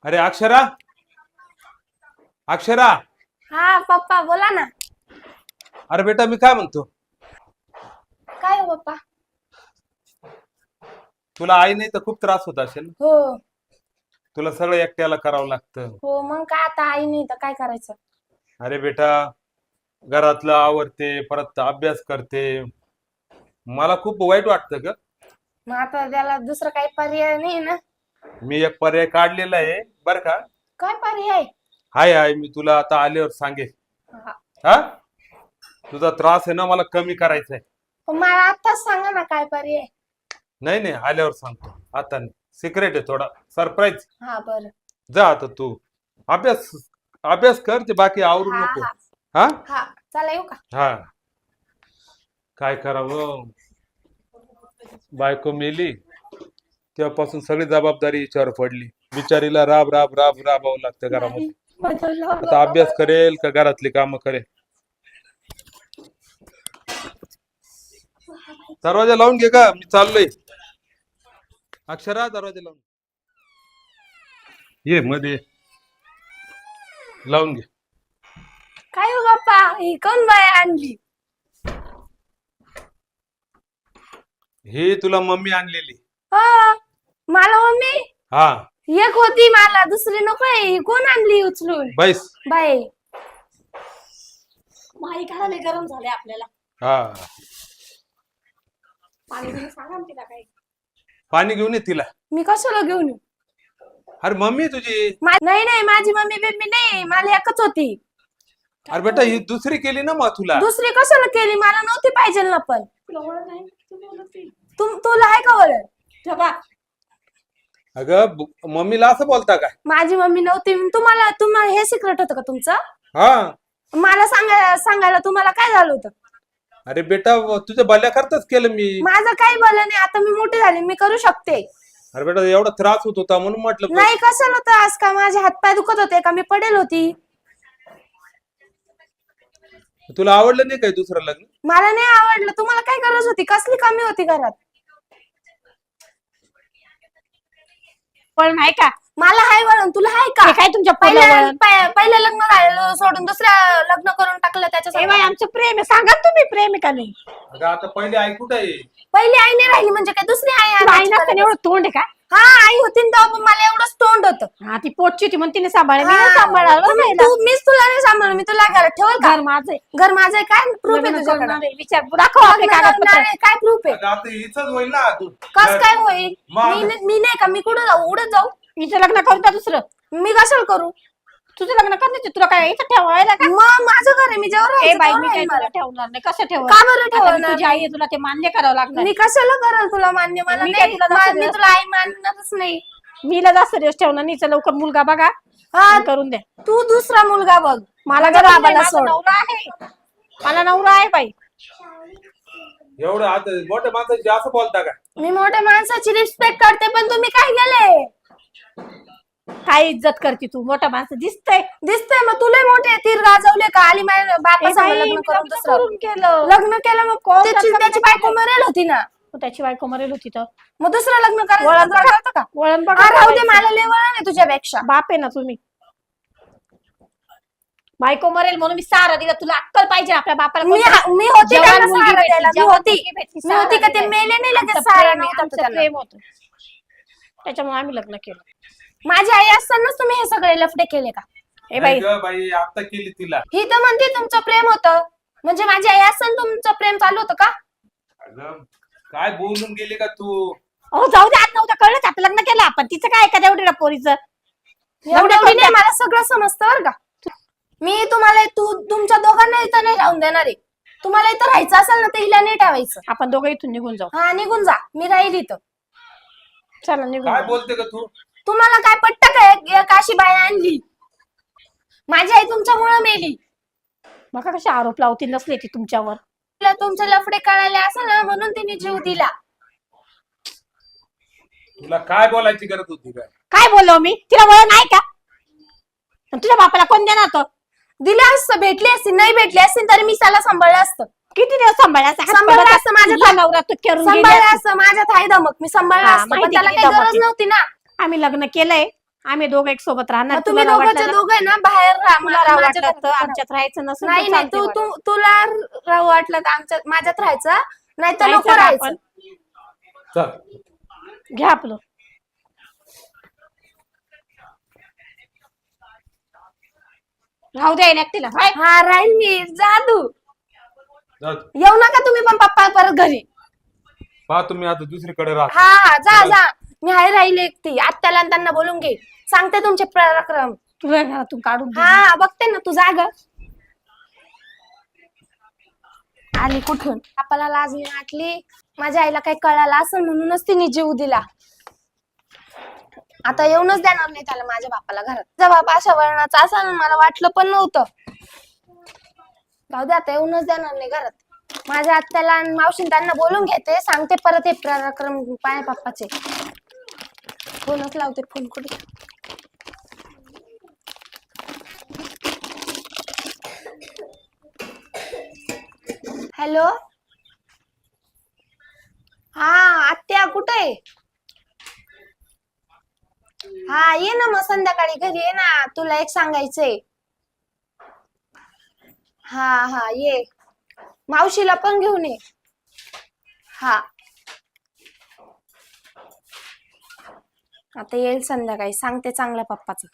अरे अक्षरा, अक्षरा. हा पप्पा बोला ना. अरे बेटा मी काय म्हणतो, काय हो पप्पा? तुला आई नाही तर खूप त्रास होत असेल. हो तुला सगळं एकट्याला करावं लागतं. हो, मग काय आता आई नाही तर काय करायचं? अरे बेटा, घरातलं आवरते, परत अभ्यास करते. मला खूप वाईट वाटतं ग. मग आता त्याला दुसरं काही पर्याय नाही ना. मी एक पर्याय काढलेला आहे बर का. काय पर्याय? हाय हाय, मी तुला आता आल्यावर सांगेन. हा. हा, तुझा त्रास आहे ना, मला कमी करायचा आहे. पण मला आताच सांगा ना काय पर्याय. नाही नाही, आल्यावर सांगतो, आता नाही. सिक्रेट आहे, थोडा सरप्राईज. हा बरं. जा आता तू अभ्यास अभ्यास कर, ते बाकी आवरू हा नको. हा हा हा, चला येऊ का? हा. काय करावं, बायको मेली तेव्हापासून सगळी जबाबदारी हिच्यावर पडली. बिचारीला राब राब राब राबावं लागतं घरामध्ये. आता अभ्यास करेल का घरातली कामं करेल? दरवाजा लावून घे का, मी चाललोय. अक्षरा, दरवाजा लावून ये, मध्ये लावून घे. काय हो पप्पा, ही कोण बाय आणली? ही तुला मम्मी आणलेली. हो, मला मम्मी हा, एक होती, मला दुसरी नकोय. ही कोण आणली उचलून? बैस. बाय. माई काढायला गरम झाले आपल्याला. हा, पाणी घेऊन सांगा ना तिला काही. पाणी घेऊन ये तिला. मी कशाला घेऊन येऊ? अरे मम्मी तुझी. नाही नाही, माझी मम्मी बेबी नाही, मला एकच होती. अरे बेटा, ही दुसरी केली ना मग तुला. दुसरी कशाला केली? मला नव्हती पाहिजे ना. पण तुला ओळख नाही, तू बोलत नाही. तुला आहे का वळण? ठेवा. अगं मम्मीला असं बोलता काय? माझी मम्मी नव्हती. तुम्हाला हे सिक्रेट होतं का तुमचं? हा. मला सांगायला तुम्हाला काय झालं होतं? अरे बेटा, तुझ्या भल्याकरताच केलं मी. माझं काही बोललं नाही. आता मी मोठी झाली, मी करू शकते. अरे बेटा, एवढा त्रास होत होता म्हणून म्हटलं. नाही, कशाला त्रास? का माझे हातपाय दुखत होते का? मी पडेल होती. तुला आवडलं नाही काय दुसरं लग्न? मला नाही आवडलं. तुम्हाला काय गरज होती? कसली कमी होती घरात? वळण आहे का? मला हाय वळण, तुला हाय का? हे काय तुमच्या वळण? पहिलं लग्न झालेलं सोडून दुसऱ्या लग्न करून टाकलं ए त्याच्यासाठी. बाई, आमचं प्रेम आहे. सांगा तुम्ही प्रेम आहे का नाही? अगं आता पहिले आई कुठे आहे? पहिली आई नाही राहिली म्हणजे काय दुसरी आई तुला आई आणायची नसताना का? एवढं तोंड आहे का? हा, आई होती ना तेव्हा, पण मला एवढंच तोंड होतं. हा, ती पोटची होती म्हणून तिने सांभाळलं. मी नाही हा, सांभाळलं. मीच तुला नाही सांभाळलं. मी तुला घरात ठेवल का? घर माझं आहे. घर माझं आहे. काय प्रूफ आहे लग्न तुझ्याकडे? करणार आहे. विचार दाखव आपले कागदपत्र. काय प्रूफ आहे? अगं आता हिचंच होईल ना तू. कस काय होईल? मग? मी नाही का? मी कुठं जाऊ? उडत जाऊ? हिचं लग्न करून द्या दुसरं. मी कशाला करू? तुझं लग्न करण्याचे तुला काय इथं ठेवायला का? मग माझं घर आहे, मी जेव्हा ए राहायचं बाई, तेव्हा मी काय राहील तुला मला. ठेवणार नाही. कसं ठेवणार? का बरं आता ठेवणार मी तुझी नाही? आई आहे, तुला ते मान्य करावं लागणार. मी कशाला करेल तुला मान्य? मला मी काय नाही. तुला जास्त मी तुला आई मानणारच नाही. मीला जास्त दिवस ठेवणार नाही. चल लवकर मुलगा बघा हा, आणि करून द्या. तू दुसरा मुलगा बघ. मला माझ्या गरज नाही, बाबाला माझा सोड. नवरा आहे. मला नवरा आहे बाई. एवढं आता मोठ्या माणसाची असं बोलता का? मी मोठ्या माणसाची रिस्पेक्ट करते, पण तुम्ही काय केले? काय इज्जत करते तू? मोठा माणसं दिसतंय. दिसतंय मग तुला मोठे तीर गाजवले का? आली माझ्या बापासमोर बाई, लग्न करून लग्न दुसरं करून केलं. लग्न केलं. मग त्याची बायको मरेल होती ना. त्याची बायको मरेल होती तर मग दुसरं लग्न वळण करायचं बघा. कळतं का? वळण हा, बघा. राहू दे, मला लय वळण आहे तुझ्यापेक्षा. बाप आहे ना तुम्ही. बायको मरेल म्हणून मी सहारा दिला. तुला अक्कल पाहिजे आपल्या बापाला. मी होती जवान त्यांना मुलगी सहारा भेटली, द्यायला. मी जवान होती. मुलगी भेटली, मी होती का? ते सहारा मेले नाही लगेच आमचं सहारा प्रेम आहे, नव्हता आमचं त्यांना. प्रेम होतं. त्याच्यामुळे आम्ही लग्न केलं. माझी आई असतानाच तुम्ही हे सगळे लफडे केले का? ए बाई, नाही गं बाई, आता केली तिला. ही तर म्हणते तुमचं प्रेम होतं. म्हणजे माझी आई असताना तुमचं प्रेम चालू होतं का? अगं काय बोलून गेली का तू? अहो जाऊ दे, आज नव्हतं कळलं. आता लग्न केलं आपण. तिचं काय का एवढ्या पोरीचं? एवढं नाही, मला सगळं समजतं बरं का. मी तुम्हाला तुमच्या दोघांना इथं नाही राहून देणार आहे. तुम्हाला इथं राहायचं असेल ना तर हिला नाही ठेवायचं. आपण दोघं इथून निघून जाऊ. हा, निघून जा. मी राहील इथं. चला निघून काय जाऊ. बोलते का तू? तुम्हाला काय पट्ट काय? एक अशी बाई आणली. माझी आई तुमच्यामुळे मेली. बघा कसे आरोप लावती. नसले ती तुमच्यावर. तिला तुमचे लफडे कळाले असेल ना, म्हणून तिने जीव दिला. तुला काय बोलायची गरज होती काय? काय बोललो मी? तिला वळण आहे का? आणि तुझ्या बापाला कोण देणार तो? दिलं असतं, भेटली असती. नाही भेटली असती तरी मी त्याला सांभाळलं असतं. किती दिवस सांभाळायचं? सांभाळलं असतं माझ्या तुझा नवरा तू करून गेली सांभाळलं असती. असतं माझ्यात आहे धमक. मी सांभाळलं हा, असतं, पण माहिती त्याला किती काही धमक गरज आहे. नव्हती ना. आम्ही लग्न केलंय. आम्ही दोघं एक सोबत राहणार. मग तुम्ही तुला राव दोघंच्या वाटलं दोघं आहे ना बाहेर राहा. तुला राव माझ्या वाटलं तर घरात आमच्यात राहायचं नसेल तर नाही नाही चालते तू मला. तू तुला राहू वाटलं तर आमच्यात माझ्यात राहायचं नाही तर नको राहायचं का राहायचं. आपण? चल घ्या आपलं. राहू द्या एकटीला. हाय. हा राहील मी. जा तू. जा. येऊ नका तुम्ही पण पप्पा परत घरी. पहा तुम्ही आता दुसरीकडे राहा. हा हा जा जा. मी हाय राहील एकटी. आत्याला आणि त्यांना बोलून घे. सांगते तुमचे पराक्रम. तुला घरातून काढून दे. हा बघते ना तू जाग. आली कुठून? आपल्याला लाज नाही वाटली. माझ्या आईला काही कळालं असं म्हणूनच तिने जीव दिला. आता येऊनच देणार नाही त्याला माझ्या बापाला घरात. जर बाप अशा वर्णाचा असा मला वाटलं पण नव्हतं. जाऊ दे आता येऊनच देणार नाही घरात. माझ्या आत्याला आणि मावशीन त्यांना बोलून घेते. सांगते परत हे पराक्रम पाय पप्पाचे. फोनच लावते. फोन कुठे? हॅलो हा आत्या कुठे आहे? हा ये ना मग संध्याकाळी घरी ये ना. तुला एक सांगायचंय. हा हा ये. मावशीला पण घेऊन ये. हा आता येईल संध्याकाळी. सांगते चांगल्या पप्पाचं.